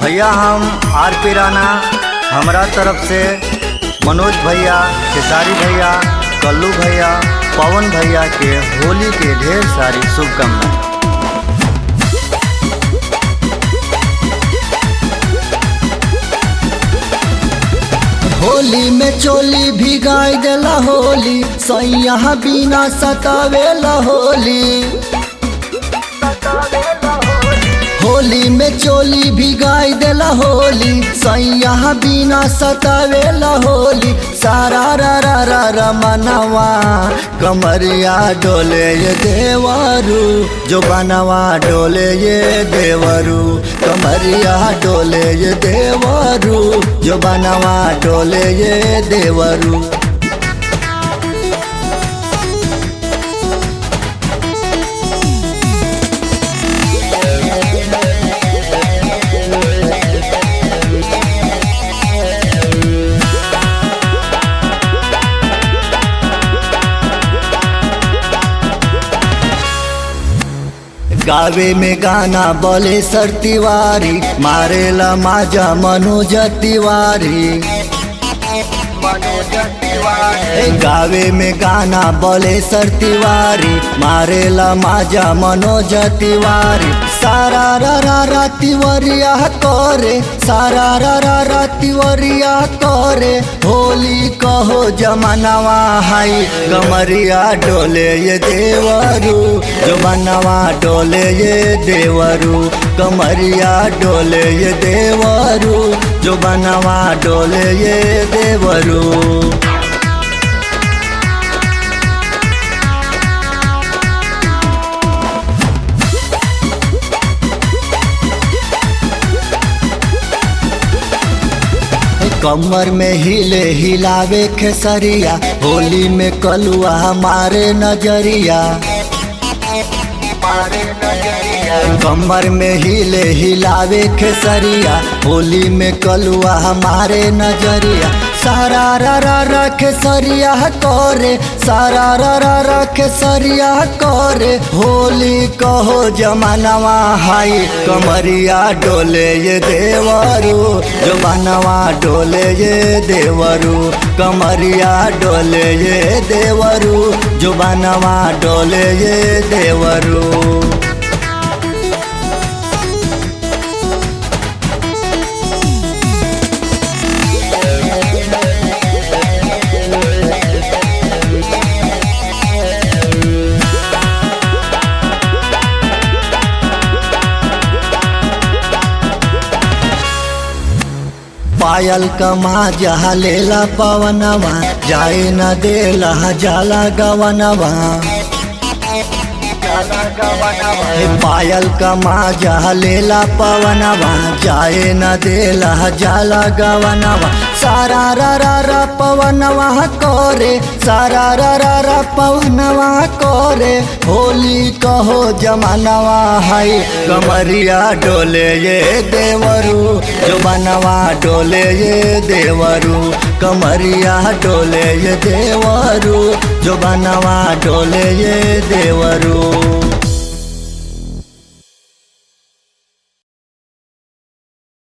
भैया हम आर.पी. राणा, हमारा तरफ से मनोज भैया, खेसारी भैया, कल्लू भैया, पवन भैया के होली के ढेर सारी शुभकामनाएं। होली में चोली भिगाई देला होली, सैया बिना सतावेला होली। होली में चोली भिगाई देला होली, सैया बिना सतावेला होली। सारा रा रा रा रा मनवा कमरिया डोले ये देवरू, जो बनवा डोले ये देवरू। कमरिया डोले ये देवरू, जो बनवा डोले ये देवरू। गावे में गाना बोले सर तिवारी, मारेला माजा मनोज तिवारी। गावे में गाना बोले सर तिवारी, मारेला माजा मनोज तिवारी। सारा रा रा रा तिवरिया करे, सारा रा रा रा तिवरिया करे। होली कहो जमानवा हाई, कमरिया डोले ये देवरू, जो बनवा डोले ये देवरू। कमरिया डोले ये देवरू, जो बनवा डोले ये देवरू। कमर में हिले हिलावे खेसरिया, होली में कलुआ हमारे नजरिया। कमर में हिले हिलावे खेसरिया, होली में कलुआ हमारे नजरिया। सारा रा रा रा खेसरिया करे, सारा रा रा रा खेसरिया करे। होली कहो जमानवा हाई, कमरिया डोले ये देवरू, जो बनवा डोले ये देवरू। कमरिया डोले ये देवरू, जो बनवा डोले ये देवरू। पायल कमा जहा लेला पवनवा, जाए न देला जाला गवनवा। पायल कमा जहा लेला पवनवा, जाए न देला जाला गवनवा। सारा रा रा रा पवनवा करे, सारा रा रा रा पवनवा करे। होली कहो जमानवा हाई, कमरिया डोले ये देवरू, जो बनवा डोले ये देवरू। कमरिया डोले ये देवरू, जो बनवा डोले ये देवरू।